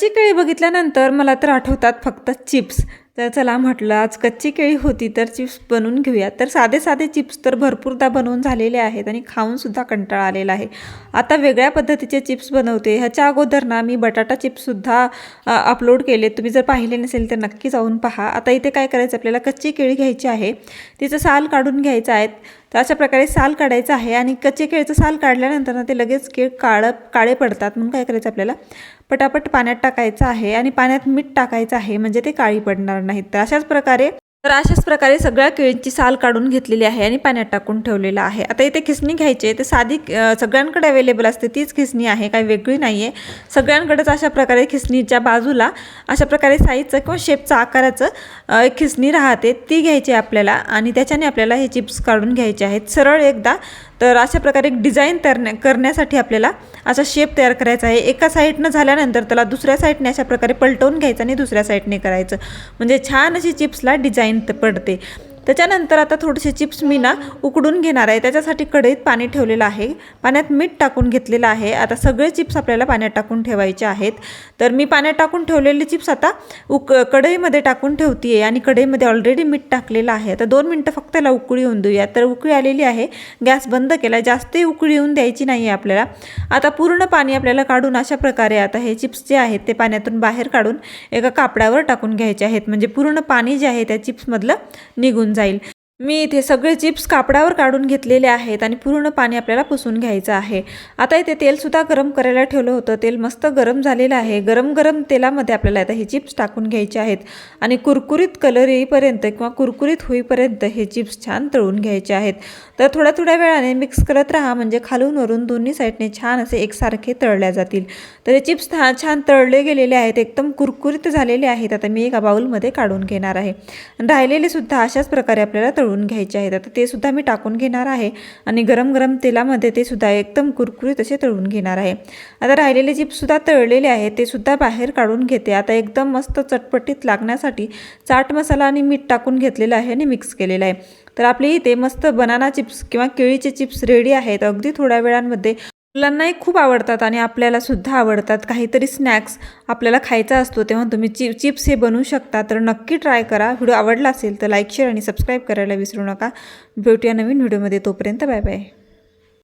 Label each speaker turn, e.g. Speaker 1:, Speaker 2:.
Speaker 1: कच्ची केळी बघितल्यानंतर मला तर आठवतात फक्त चिप्स। तर चला म्हटलं आज कच्ची केळी होती तर चिप्स बनवून घेऊया। तर साधे साधे चिप्स तर भरपूरदा बनवून झालेले आहेत आणि खाऊन सुद्धा कंटाळा आलेला आहे। आता वेगळ्या पद्धतीचे चिप्स बनवते। ह्याच्या अगोदर ना मी बटाटा चिप्स सुद्धा अपलोड केले, तुम्ही जर पाहिले नसेल तर नक्की जाऊन पहा। आता इथे काय करायचं, आपल्याला कच्ची केळी घ्यायची आहे, तिचं साल काढून घ्यायचं आहे। तर अशा प्रकारे साल काढायचं आहे आणि कच्चे केळीचं साल काढल्यानंतर ना ते लगेच केळ काळे पडतात, म्हणून काय करायचं आपल्याला पटापट पाण्यात टाकायचं आहे आणि पाण्यात मीठ टाकायचं आहे, म्हणजे ते काळी पडणार नाहीत। तर अशाच प्रकारे सगळ्या केळींची साल काढून घेतलेली आहे आणि पाण्यात टाकून ठेवलेलं आहे। आता इथे खिसणी घ्यायची आहे, तर साधी सगळ्यांकडे अवेलेबल असते तीच खिसणी आहे, काही वेगळी नाही आहे। सगळ्यांकडेच अशा प्रकारे खिसणीच्या बाजूला अशा प्रकारे साईजचं किंवा शेपचं आकाराचं एक खिसणी राहते, ती घ्यायची आपल्याला आणि त्याच्याने आपल्याला हे चिप्स काढून घ्यायचे आहेत सरळ एकदा। तर अशा प्रकारे एक डिझाईन करण्यासाठी आपल्याला असा शेप तयार करायचा आहे। एका साईडनं झाल्यानंतर त्याला दुसऱ्या साईडने अशा प्रकारे पलटवून घ्यायचं आणि दुसऱ्या साईडने करायचं, म्हणजे छान अशी चिप्सला डिझाईन पडते। त्याच्यानंतर आता थोडेसे चिप्स मी ना उकडून घेणार आहे, त्याच्यासाठी कढईत पाणी ठेवलेलं आहे, पाण्यात मीठ टाकून घेतलेलं आहे। आता सगळे चिप्स आपल्याला पाण्यात टाकून ठेवायचे आहेत। तर मी पाण्यात टाकून ठेवलेले चिप्स आता कढईमध्ये टाकून ठेवते आणि कढईमध्ये ऑलरेडी मीठ टाकलेलं आहे। आता 2 मिनटं फक्त त्याला उकळी येऊन देऊया। तर उकळी आलेली आहे, गॅस बंद केला, जास्तही उकळी येऊन द्यायची नाही आहे आपल्याला। आता पूर्ण पाणी आपल्याला काढून अशा प्रकारे आता हे चिप्स जे आहेत ते पाण्यातून बाहेर काढून एका कापडावर टाकून घ्यायचे आहेत, म्हणजे पूर्ण पाणी जे आहे त्या चिप्समधलं निघून जाईल। मी इथे सगळे चिप्स कापडावर काढून घेतलेले आहेत आणि पूर्ण पाणी आपल्याला पुसून घ्यायचं आहे। आता इथे तेल सुद्धा गरम करायला ठेवलं होतं, तेल मस्त गरम झालेलं आहे। गरम तेलामध्ये आपल्याला आता हे चिप्स टाकून घ्यायचे आहेत आणि कुरकुरीत कलर येईपर्यंत किंवा कुरकुरीत होईपर्यंत हे चिप्स छान तळून घ्यायचे आहेत। तर थोड्या वेळाने मिक्स करत राहा, म्हणजे खालून वरून दोन्ही साईडने छान असे एकसारखे तळल्या जातील। तर हे चिप्स छान तळले गेलेले आहेत, एकदम कुरकुरीत झालेले आहेत। आता मी एका बाउलमध्ये काढून घेणार आहे आणि राहिलेले सुद्धा अशाच प्रकारे आपल्याला तळून घ्यायचे आहेत। आता ते सुद्धा मी टाकून घेणार आहे आणि गरम तेलामध्ये ते सुद्धा एकदम कुरकुरीत असे तळून घेणार आहे। आता राहिलेले चिप्स सुद्धा तळलेले आहेत, ते सुद्धा बाहेर काढून घेते। आता एकदम मस्त चटपटीत लागण्यासाठी चाट मसाला आणि मीठ टाकून घेतलेलं आहे आणि मिक्स केलेलं आहे। तर आपले इथे मस्त बनाना चिप्स किंवा केळीचे चिप्स रेडी आहेत। अगदी थोड्या वेळांमध्ये मुलांनाही खूप आवडतात आणि आपल्याला सुद्धा आवडतात। काहीतरी स्नॅक्स आपल्याला खायचा असतो तेव्हा तुम्ही चिप्स हे बनवू शकता, तर नक्की ट्राय करा। व्हिडिओ आवडला असेल तर लाईक, शेअर आणि सबस्क्राईब करायला विसरू नका। भेटूया नवीन व्हिडिओमध्ये, तोपर्यंत बाय बाय।